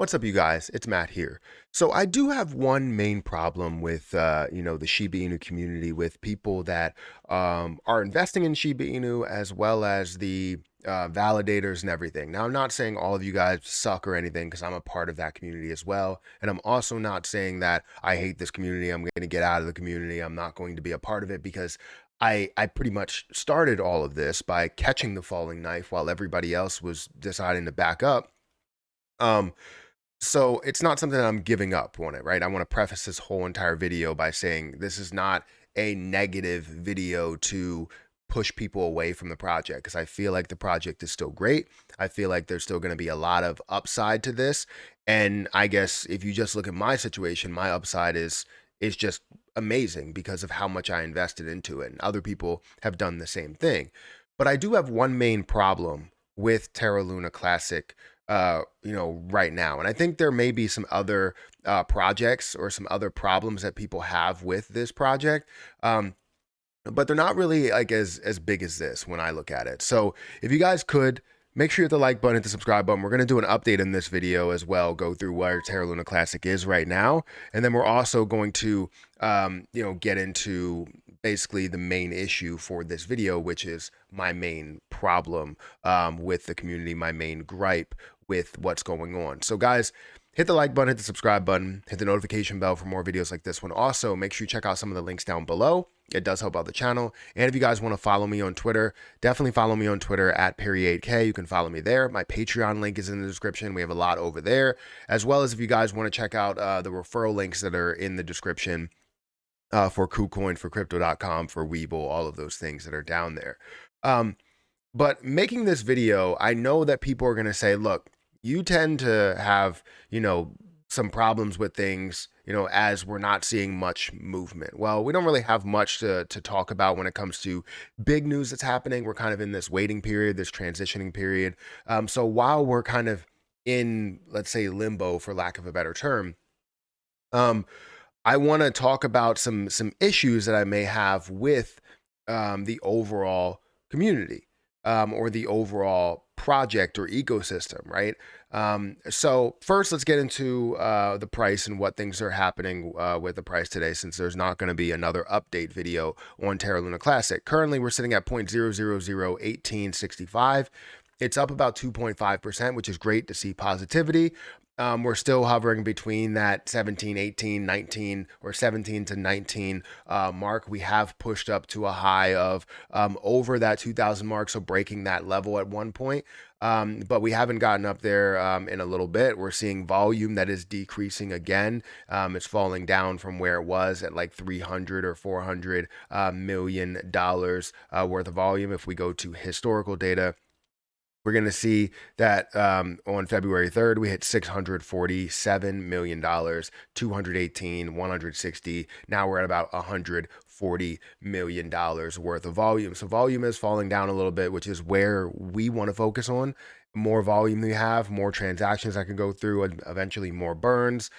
What's up, you guys? It's Matt here. So I do have one main problem with, the Shiba Inu community, with people that are investing in Shiba Inu, as well as the validators and everything. Now, I'm not saying all of you guys suck or anything, because I'm a part of that community as well. And I'm also not saying that I hate this community. I'm going to get out of the community. I'm not going to be a part of it, because I pretty much started all of this by catching the falling knife while everybody else was deciding to back up. Um, so it's not something that I'm giving up on it, right? I want to preface this whole entire video by saying this is not a negative video to push people away from the project, because I feel like the project is still great. I feel like there's still going to be a lot of upside to this. And I guess if you just look at my situation, my upside is just amazing because of how much I invested into it. And other people have done the same thing. But I do have one main problem with Terra Luna Classic right now. And I think there may be some other projects or some other problems that people have with this project. But they're not really like as big as this when I look at it. So if you guys could make sure you hit the like button, hit the subscribe button. We're going to do an update in this video as well, go through where Terra Luna Classic is right now. And then we're also going to, get into basically the main issue for this video, which is my main problem with the community, my main gripe with what's going on. So guys, hit the like button, hit the subscribe button, hit the notification bell for more videos like this one. Also, make sure you check out some of the links down below. It does help out the channel. And if you guys want to follow me on Twitter, definitely follow me on Twitter at Perry8K. You can follow me there. My Patreon link is in the description. We have a lot over there, as well as if you guys want to check out the referral links that are in the description for KuCoin, for Crypto.com, for Webull, all of those things that are down there. But making this video, I know that people are going to say, look, you tend to have, some problems with things, as we're not seeing much movement. Well, we don't really have much to talk about when it comes to big news that's happening. We're kind of in this waiting period, this transitioning period. So while we're kind of in, let's say, limbo, for lack of a better term, I want to talk about some issues that I may have with the overall community, or the overall project or ecosystem, right? So first, let's get into the price and what things are happening with the price today, since there's not going to be another update video on Terra Luna Classic. Currently, we're sitting at 0.0001865. It's up about 2.5%, which is great to see positivity. We're still hovering between that 17, 18, 19, or 17 to 19 mark. We have pushed up to a high of over that 2000 mark, so breaking that level at one point. But we haven't gotten up there in a little bit. We're seeing volume that is decreasing again. It's falling down from where it was at like 300 or 400 million dollars worth of volume. If we go to historical data, we're going to see that on February 3rd, we hit $647 million, 218, 160. Now we're at about $140 million worth of volume. So volume is falling down a little bit, which is where we want to focus on. More volume we have, more transactions I can go through, and eventually more burns,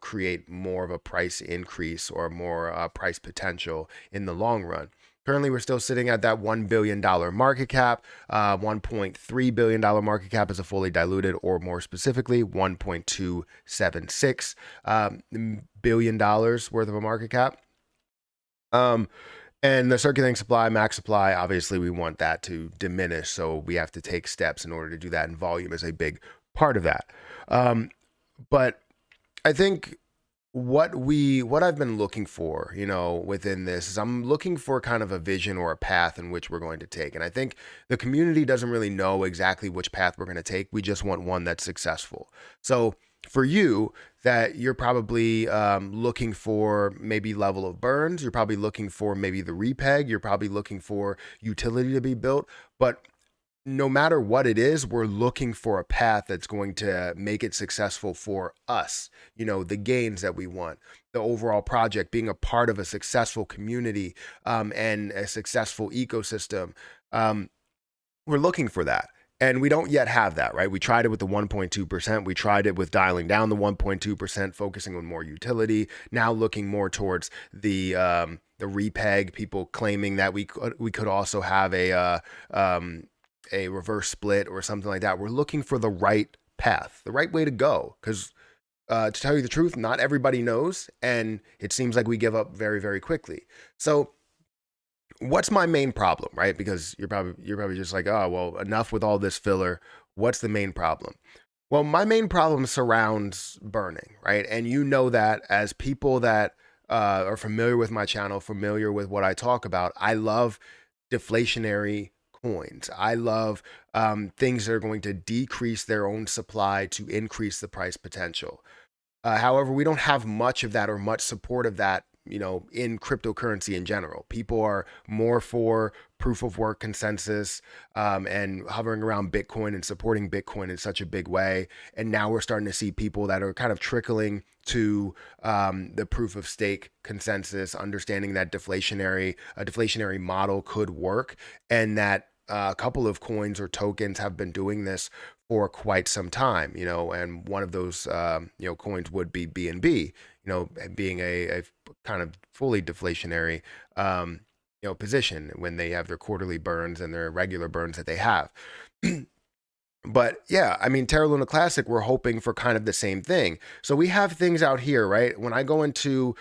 create more of a price increase or more price potential in the long run. Currently, we're still sitting at that $1 billion market cap. $1.3 billion market cap is a fully diluted, or more specifically, $1.276 billion worth of a market cap. And the circulating supply, max supply, obviously we want that to diminish. So we have to take steps in order to do that. And volume is a big part of that. But I think what I've been looking for, within this, is I'm looking for kind of a vision or a path in which we're going to take. And I think the community doesn't really know exactly which path we're going to take. We just want one that's successful. So for you, that you're probably looking for maybe level of burns, you're probably looking for maybe the repeg, you're probably looking for utility to be built. But no matter what it is, we're looking for a path that's going to make it successful for us. The gains that we want, the overall project, being a part of a successful community and a successful ecosystem. We're looking for that. And we don't yet have that, right? We tried it with the 1.2%. We tried it with dialing down the 1.2%, focusing on more utility. Now looking more towards the repeg, people claiming that we could also have a reverse split or something like that. We're looking for the right path, the right way to go. Because to tell you the truth, not everybody knows, and it seems like we give up very, very quickly. So what's my main problem, right? Because you're probably just like, oh well, enough with all this filler. What's the main problem? Well, my main problem surrounds burning, right? And you know that as people that are familiar with my channel, familiar with what I talk about, I love deflationary coins. I love things that are going to decrease their own supply to increase the price potential. However, we don't have much of that or much support of that, in cryptocurrency in general. People are more for proof of work consensus and hovering around Bitcoin and supporting Bitcoin in such a big way. And now we're starting to see people that are kind of trickling to the proof of stake consensus, understanding that a deflationary model could work, and that a couple of coins or tokens have been doing this for quite some time, and one of those, coins would be BNB, being a kind of fully deflationary, position when they have their quarterly burns and their regular burns that they have. But yeah, I mean, Terra Luna Classic, we're hoping for kind of the same thing. So we have things out here, right? When I go into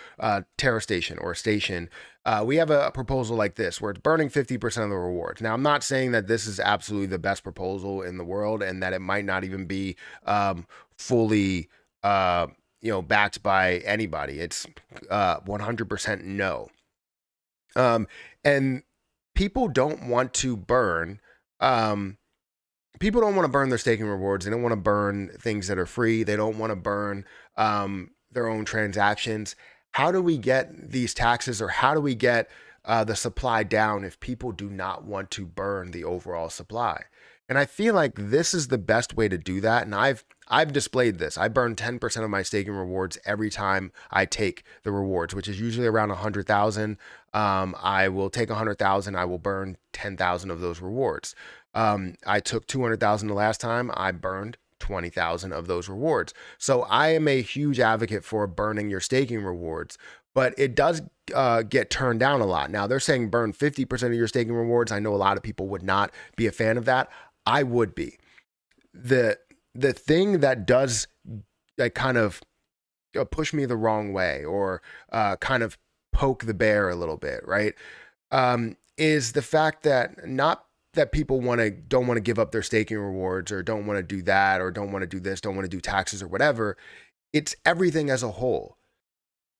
Terra Station or Station, we have a proposal like this where it's burning 50% of the rewards. Now, I'm not saying that this is absolutely the best proposal in the world and that it might not even be fully, backed by anybody. It's 100% no. And people don't want to burn. People don't want to burn their staking rewards. They don't want to burn things that are free. They don't want to burn their own transactions. How do we get these taxes, or how do we get the supply down if people do not want to burn the overall supply? And I feel like this is the best way to do that. And I've displayed this. I burn 10% of my staking rewards every time I take the rewards, which is usually around 100,000. I will take 100,000. I will burn 10,000 of those rewards. I took 200,000 the last time. I burned 20,000 of those rewards. So I am a huge advocate for burning your staking rewards, but it does get turned down a lot. Now they're saying burn 50% of your staking rewards. I know a lot of people would not be a fan of that. I would be. The thing that does like kind of push me the wrong way, or kind of poke the bear a little bit, right? Is the fact that not that people don't want to give up their staking rewards, or don't want to do that, or don't want to do this, don't want to do taxes or whatever. It's everything as a whole.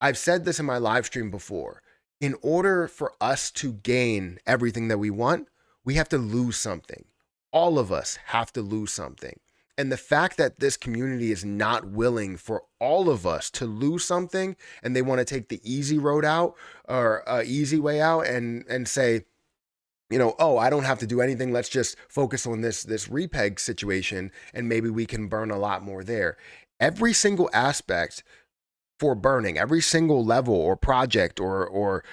I've said this in my live stream before. In order for us to gain everything that we want, we have to lose something. All of us have to lose something. And the fact that this community is not willing for all of us to lose something, and they want to take the easy road out, or easy way out, and say, oh, I don't have to do anything. Let's just focus on this repeg situation, and maybe we can burn a lot more there. Every single aspect for burning, every single level or project or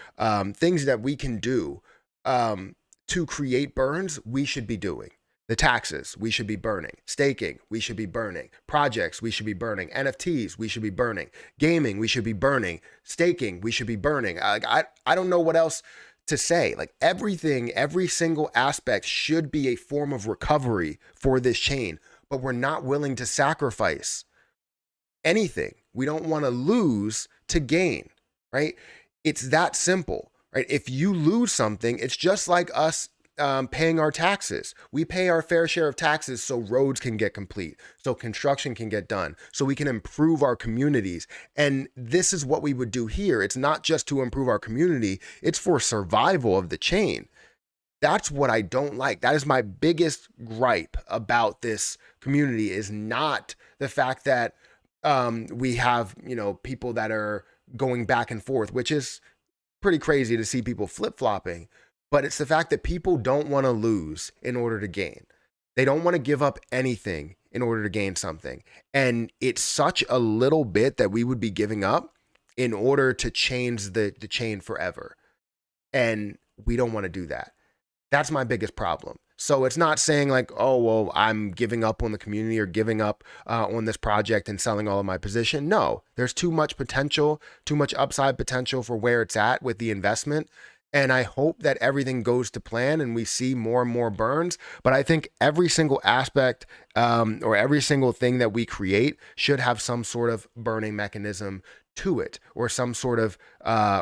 things that we can do to create burns, we should be doing. The taxes, we should be burning. Staking, we should be burning. Projects, we should be burning. NFTs, we should be burning. Gaming, we should be burning. Staking, we should be burning. I don't know what else to say. Like everything, every single aspect should be a form of recovery for this chain, but we're not willing to sacrifice anything. We don't want to lose to gain, right? It's that simple, right? If you lose something, it's just like us paying our taxes. We pay our fair share of taxes so roads can get complete, so construction can get done, so we can improve our communities. And this is what we would do here. It's not just to improve our community, it's for survival of the chain. That's what I don't like. That is my biggest gripe about this community, is not the fact that we have, people that are going back and forth, which is pretty crazy to see people flip-flopping. But it's the fact that people don't want to lose in order to gain. They don't want to give up anything in order to gain something. And it's such a little bit that we would be giving up in order to change the chain forever. And we don't want to do that. That's my biggest problem. So it's not saying like, oh, well, I'm giving up on the community or giving up on this project and selling all of my position. No, there's too much potential, too much upside potential for where it's at with the investment. And I hope that everything goes to plan and we see more and more burns. But I think every single aspect or every single thing that we create should have some sort of burning mechanism to it or some sort of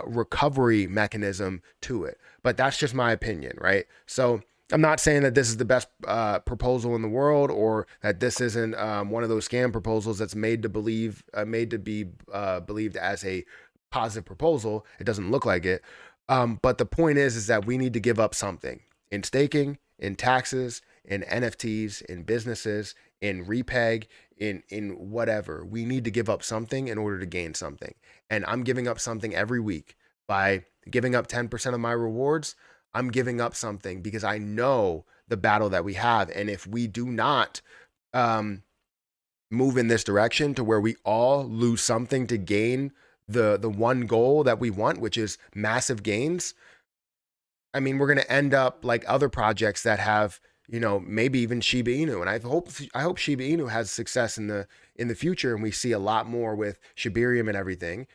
recovery mechanism to it. But that's just my opinion, right? So I'm not saying that this is the best proposal in the world or that this isn't one of those scam proposals that's made to be believed as a positive proposal. It doesn't look like it. But the point is that we need to give up something in staking, in taxes, in NFTs, in businesses, in repeg, in whatever. We need to give up something in order to gain something. And I'm giving up something every week by giving up 10% of my rewards. I'm giving up something because I know the battle that we have. And if we do not um, move in this direction to where we all lose something to gain the one goal that we want, which is massive gains, I mean, we're going to end up like other projects that have, maybe even Shiba Inu. And I hope Shiba Inu has success in the future, and we see a lot more with Shibarium and everything.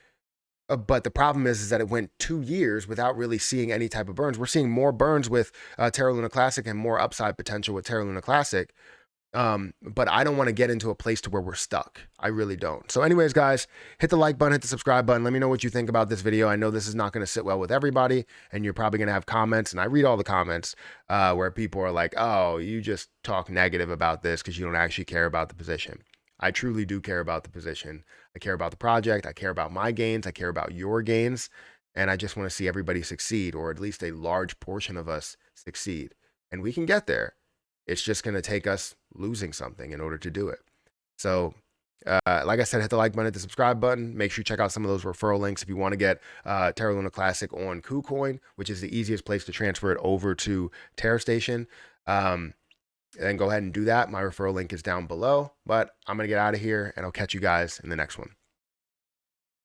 But the problem is that it went 2 years without really seeing any type of burns. We're seeing more burns with Terra Luna Classic and more upside potential with Terra Luna Classic. But I don't want to get into a place to where we're stuck. I really don't. So anyways, guys, hit the like button, hit the subscribe button. Let me know what you think about this video. I know this is not going to sit well with everybody, and you're probably going to have comments, and I read all the comments where people are like, oh, you just talk negative about this because you don't actually care about the position. I truly do care about the position. I care about the project. I care about my gains. I care about your gains. And I just want to see everybody succeed, or at least a large portion of us succeed. And we can get there. It's just going to take us losing something in order to do it. So, like I said, hit the like button, hit the subscribe button. Make sure you check out some of those referral links if you want to get Terra Luna Classic on KuCoin, which is the easiest place to transfer it over to Terra Station. Then go ahead and do that. My referral link is down below. But I'm going to get out of here, and I'll catch you guys in the next one.